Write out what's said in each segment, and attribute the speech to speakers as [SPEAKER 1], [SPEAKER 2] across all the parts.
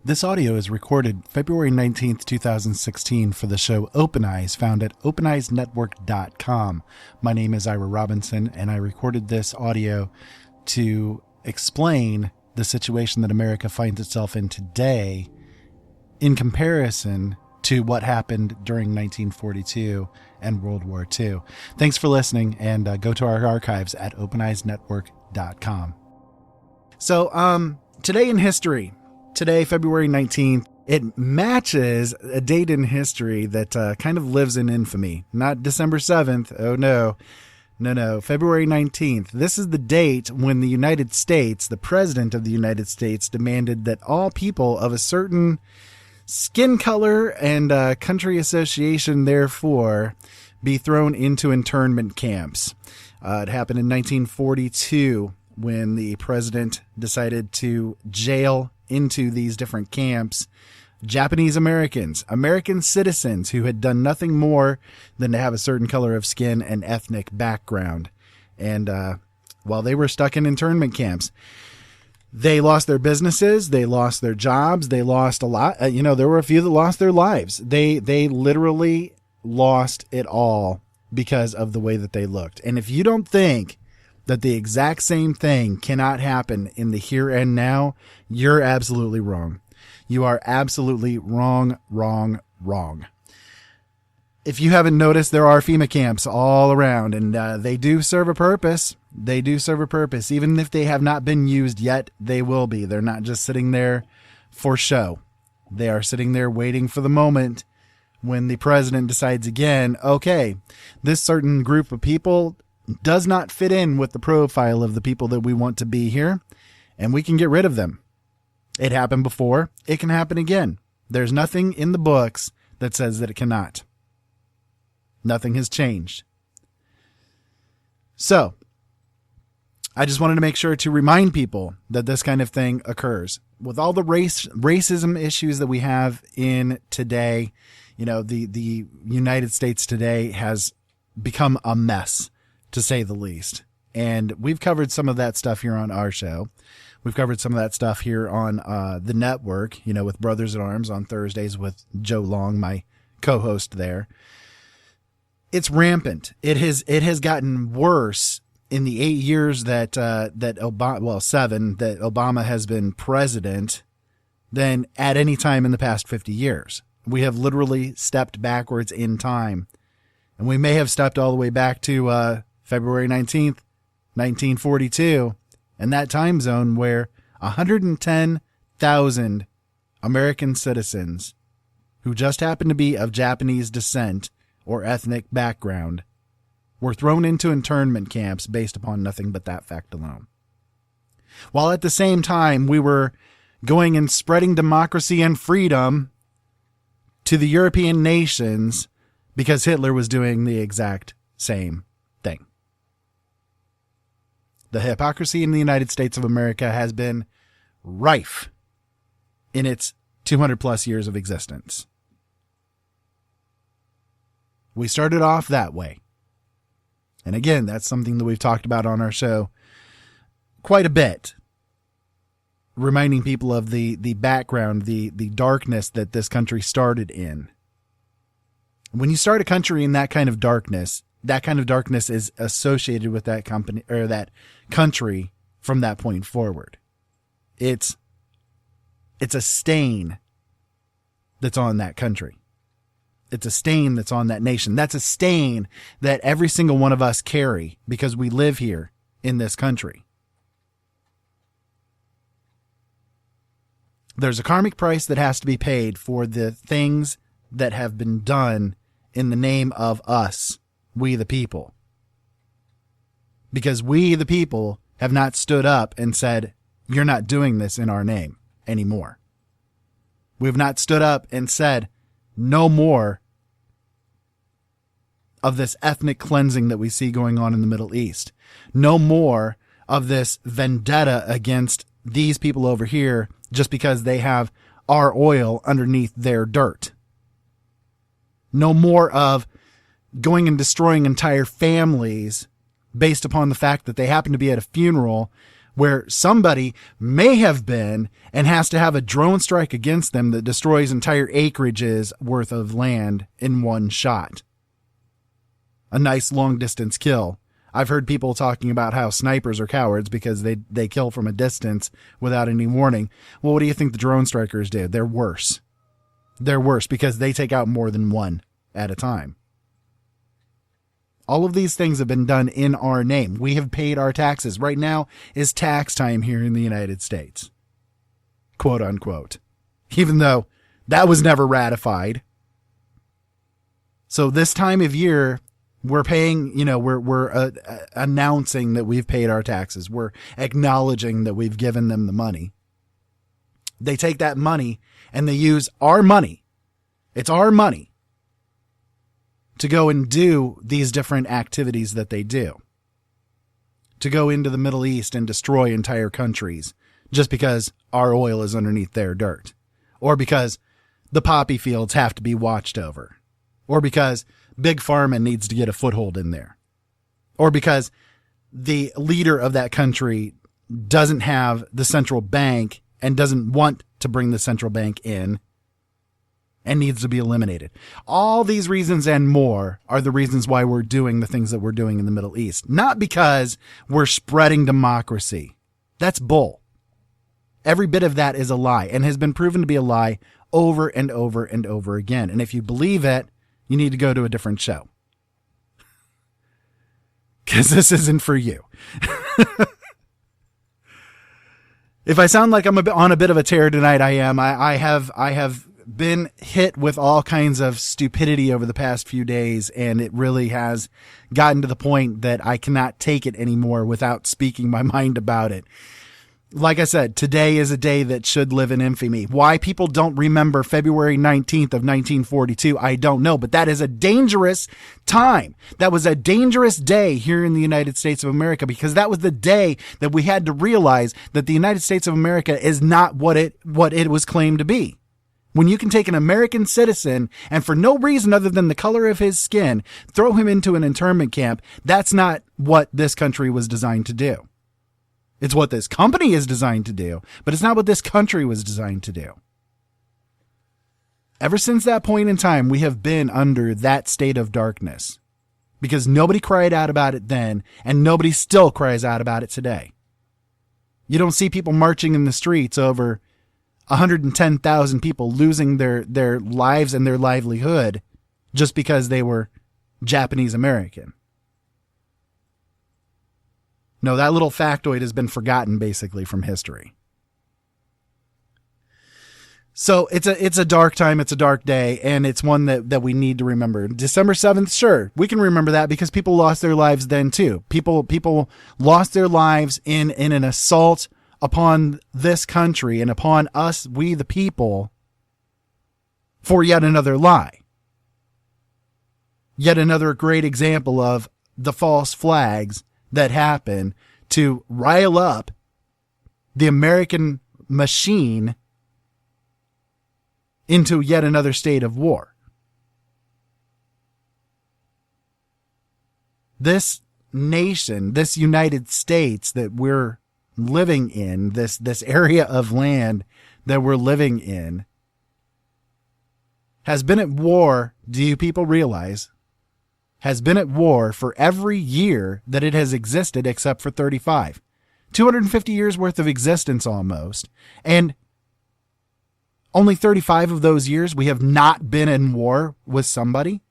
[SPEAKER 1] This audio is recorded February 19th, 2016 for the show Open Eyes, found at openeyesnetwork.com. My name is Ira Robinson, and I recorded this audio to explain the situation that America finds itself in today in comparison to what happened during 1942 and World War II. Thanks for listening, and go to our archives at openeyesnetwork.com. So, today in history, today, February 19th, it matches a date in history that kind of lives in infamy. Not December 7th. Oh, no. No. February 19th. This is the date when the United States, the President of the United States, demanded that all people of a certain skin color and country association, therefore, be thrown into internment camps. It happened in 1942 when the president decided to jail into these different camps Japanese Americans, American citizens who had done nothing more than to have a certain color of skin and ethnic background. And while they were stuck in internment camps, they lost their businesses, they lost their jobs, they lost a lot. There were a few that lost their lives. They literally lost it all because of the way that they looked. And if you don't think that the exact same thing cannot happen in the here and now, you're absolutely wrong. You are absolutely wrong. If you haven't noticed, there are FEMA camps all around, and they do serve a purpose. They do serve a purpose. Even if they have not been used yet, they will be. They're not just sitting there for show. They are sitting there waiting for the moment when the president decides again, okay, this certain group of people does not fit in with the profile of the people that we want to be here, and we can get rid of them. It happened before. It can happen again. There's nothing in the books that says that it cannot. Nothing has changed. So, I just wanted to make sure to remind people that this kind of thing occurs. With all the racism issues that we have in today, the United States today has become a mess, to say the least. And we've covered some of that stuff here on our show. We've covered some of that stuff here on the network, with Brothers in Arms on Thursdays with Joe Long, my co-host there. It's rampant. It has gotten worse in the 8 years that Obama, 7, that Obama has been president than at any time in the past 50 years. We have literally stepped backwards in time. And we may have stepped all the way back to February 19th, 1942, and that time zone where 110,000 American citizens who just happened to be of Japanese descent or ethnic background were thrown into internment camps based upon nothing but that fact alone. While at the same time we were going and spreading democracy and freedom to the European nations because Hitler was doing the exact same thing. The hypocrisy in the United States of America has been rife in its 200 plus years of existence. We started off that way. And again, that's something that we've talked about on our show quite a bit, reminding people of the background, the darkness that this country started in. When you start a country in that kind of darkness is associated with that company or that country from that point forward. It's a stain that's on that country. It's a stain that's on that nation. That's a stain that every single one of us carry because we live here in this country. There's a karmic price that has to be paid for the things that have been done in the name of us, we the people. Because we the people have not stood up and said, you're not doing this in our name anymore. We've not stood up and said, no more of this ethnic cleansing that we see going on in the Middle East. No more of this vendetta against these people over here just because they have our oil underneath their dirt. No more of going and destroying entire families based upon the fact that they happen to be at a funeral where somebody may have been and has to have a drone strike against them that destroys entire acreages worth of land in one shot. A nice long distance kill. I've heard people talking about how snipers are cowards because they kill from a distance without any warning. Well, what do you think the drone strikers do? They're worse. They're worse because they take out more than one at a time. All of these things have been done in our name. We have paid our taxes. Right now is tax time here in the United States. Quote unquote. Even though that was never ratified. So this time of year, we're paying, we're announcing that we've paid our taxes. We're acknowledging that we've given them the money. They take that money and they use our money. It's our money to go and do these different activities that they do. To go into the Middle East and destroy entire countries just because our oil is underneath their dirt. Or because the poppy fields have to be watched over. Or because Big Pharma needs to get a foothold in there. Or because the leader of that country doesn't have the central bank and doesn't want to bring the central bank in and needs to be eliminated. All these reasons and more are the reasons why we're doing the things that we're doing in the Middle East. Not because we're spreading democracy. That's bull. Every bit of that is a lie and has been proven to be a lie over and over and over again. And if you believe it, you need to go to a different show. Because this isn't for you. If I sound like I'm on a bit of a tear tonight, I am. I have been hit with all kinds of stupidity over the past few days, and it really has gotten to the point that I cannot take it anymore without speaking my mind about it. Like I said, today is a day that should live in infamy. Why people don't remember February 19th of 1942, I don't know, but that is a dangerous time. That was a dangerous day here in the United States of America, because that was the day that we had to realize that the United States of America is not what it was claimed to be. When you can take an American citizen and for no reason other than the color of his skin, throw him into an internment camp, that's not what this country was designed to do. It's what this company is designed to do, but it's not what this country was designed to do. Ever since that point in time, we have been under that state of darkness because nobody cried out about it then, and nobody still cries out about it today. You don't see people marching in the streets over 110,000 people losing their lives and their livelihood just because they were Japanese American. No, that little factoid has been forgotten basically from history. So it's a dark time, it's a dark day, and it's one that we need to remember. December 7th, sure, we can remember that because people lost their lives then too. People lost their lives in an assault upon this country and upon us, we the people, for yet another lie. Yet another great example of the false flags that happen to rile up the American machine into yet another state of war. This nation, this United States that we're living in, this area of land that we're living in, has been at war, do you people realize, has been at war for every year that it has existed except for 35. 250 years worth of existence almost. And only 35 of those years we have not been in war with somebody.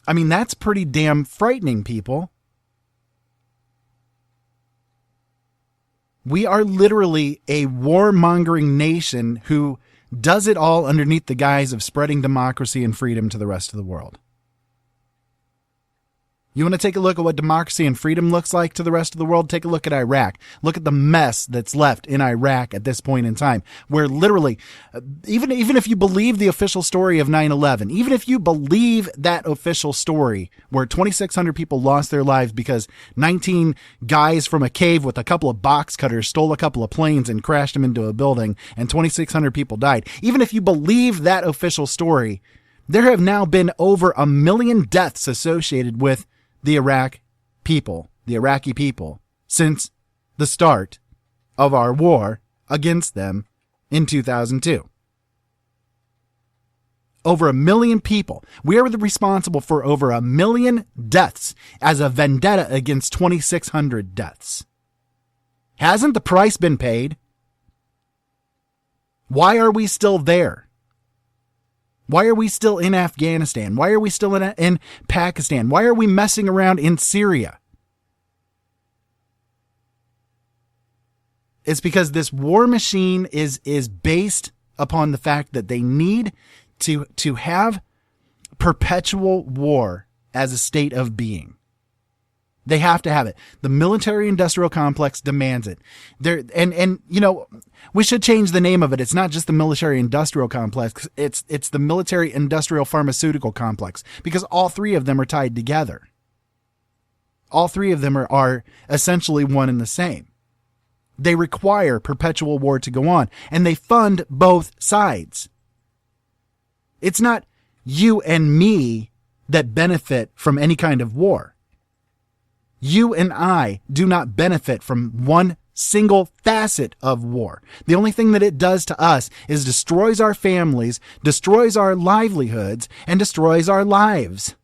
[SPEAKER 1] I mean, that's pretty damn frightening, people. We are literally a warmongering nation who does it all underneath the guise of spreading democracy and freedom to the rest of the world. You want to take a look at what democracy and freedom looks like to the rest of the world? Take a look at Iraq. Look at the mess that's left in Iraq at this point in time, where literally, even if you believe the official story of 9/11, even if you believe that official story where 2,600 people lost their lives because 19 guys from a cave with a couple of box cutters stole a couple of planes and crashed them into a building and 2,600 people died, even if you believe that official story, there have now been over 1 million deaths associated with the Iraq people, the Iraqi people, since the start of our war against them in 2002. Over 1 million people. We are responsible for over 1 million deaths as a vendetta against 2,600 deaths. Hasn't the price been paid? Why are we still there? Why are we still in Afghanistan? Why are we still in Pakistan? Why are we messing around in Syria? It's because this war machine is based upon the fact that they need to have perpetual war as a state of being. They have to have it. The military-industrial complex demands it. We should change the name of it. It's not just the military-industrial complex. It's the military-industrial pharmaceutical complex, because all three of them are tied together. All three of them are essentially one and the same. They require perpetual war to go on, and they fund both sides. It's not you and me that benefit from any kind of war. You and I do not benefit from one single facet of war. The only thing that it does to us is destroys our families, destroys our livelihoods, and destroys our lives.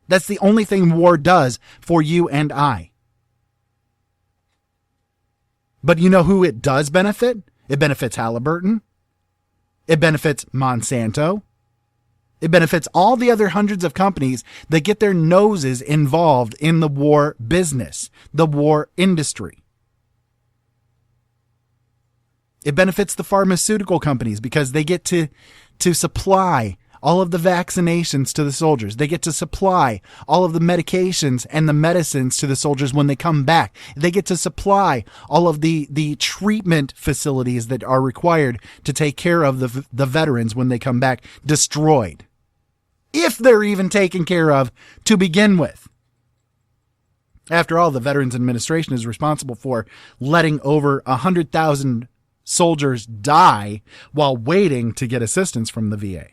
[SPEAKER 1] That's the only thing war does for you and I. But you know who it does benefit? It benefits Halliburton. It benefits Monsanto. It benefits all the other hundreds of companies that get their noses involved in the war business, the war industry. It benefits the pharmaceutical companies because they get to supply all of the vaccinations to the soldiers. They get to supply all of the medications and the medicines to the soldiers when they come back. They get to supply all of the treatment facilities that are required to take care of the veterans when they come back destroyed. If they're even taken care of to begin with. After all, the Veterans Administration is responsible for letting over 100,000 soldiers die while waiting to get assistance from the VA.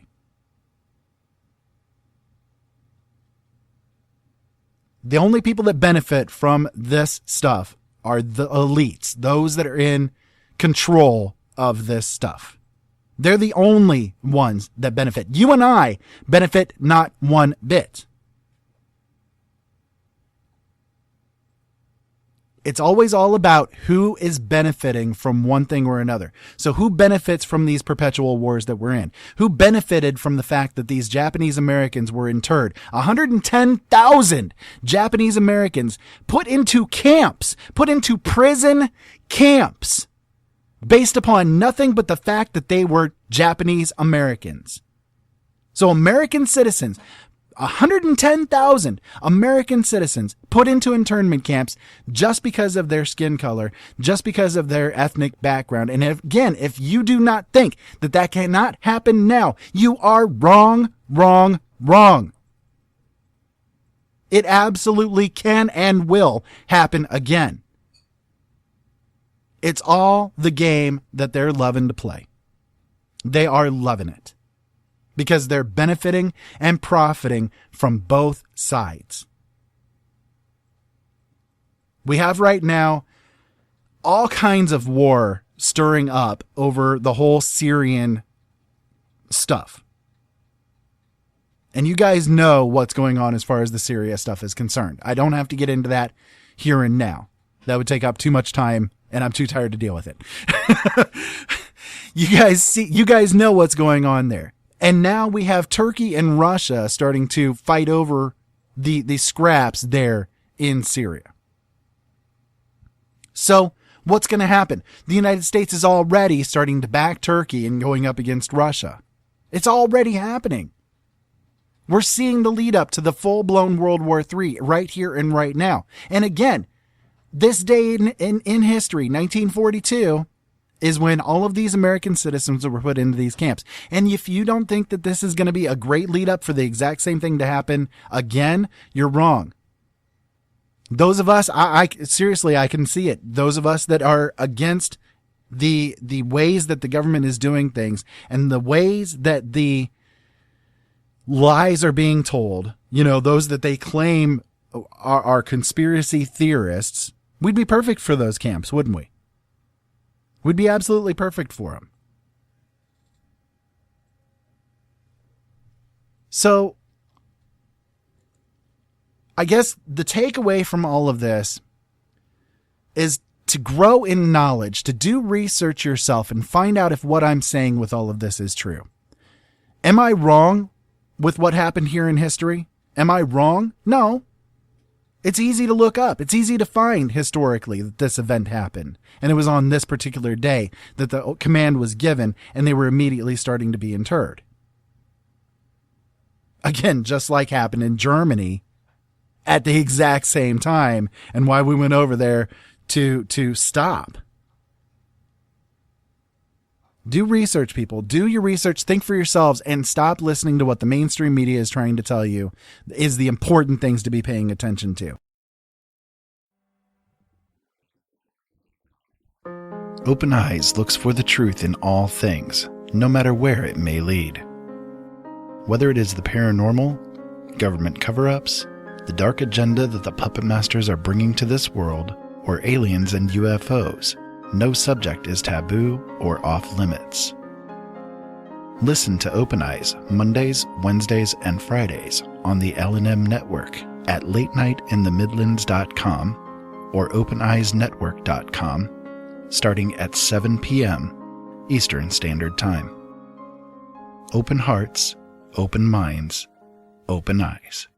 [SPEAKER 1] The only people that benefit from this stuff are the elites, those that are in control of this stuff. They're the only ones that benefit. You and I benefit not one bit. It's always all about who is benefiting from one thing or another. So who benefits from these perpetual wars that we're in? Who benefited from the fact that these Japanese Americans were interred? 110,000 Japanese Americans put into camps, put into prison camps, based upon nothing but the fact that they were Japanese Americans. So American citizens, 110,000 American citizens put into internment camps just because of their skin color, just because of their ethnic background. And if you do not think that that cannot happen now, you are wrong. It absolutely can and will happen again. It's all the game that they're loving to play. They are loving it, because they're benefiting and profiting from both sides. We have right now all kinds of war stirring up over the whole Syrian stuff. And you guys know what's going on as far as the Syria stuff is concerned. I don't have to get into that here and now. That would take up too much time, and I'm too tired to deal with it. You guys know what's going on there. And now we have Turkey and Russia starting to fight over the scraps there in Syria. So what's going to happen? The United States is already starting to back Turkey and going up against Russia. It's already happening. We're seeing the lead up to the full-blown World War III right here and right now. And again, this day in history, 1942, is when all of these American citizens were put into these camps. And if you don't think that this is going to be a great lead up for the exact same thing to happen again, you're wrong. Those of us, I seriously, I can see it. Those of us that are against the ways that the government is doing things and the ways that the lies are being told, those that they claim are conspiracy theorists, we'd be perfect for those camps, wouldn't we? We'd be absolutely perfect for them. So, I guess the takeaway from all of this is to grow in knowledge, to do research yourself and find out if what I'm saying with all of this is true. Am I wrong with what happened here in history? Am I wrong? No. It's easy to look up. It's easy to find historically that this event happened. And it was on this particular day that the command was given and they were immediately starting to be interred. Again, just like happened in Germany at the exact same time, and why we went over there to stop. Do research, people. Do your research. Think for yourselves and stop listening to what the mainstream media is trying to tell you is the important things to be paying attention to.
[SPEAKER 2] Open Eyes looks for the truth in all things, no matter where it may lead. Whether it is the paranormal, government cover-ups, the dark agenda that the puppet masters are bringing to this world, or aliens and UFOs, no subject is taboo or off limits. Listen to Open Eyes Mondays, Wednesdays, and Fridays on the L&M network at latenightinthemidlands.com or openeyesnetwork.com starting at 7 p.m. Eastern Standard Time. Open hearts, open minds, open eyes.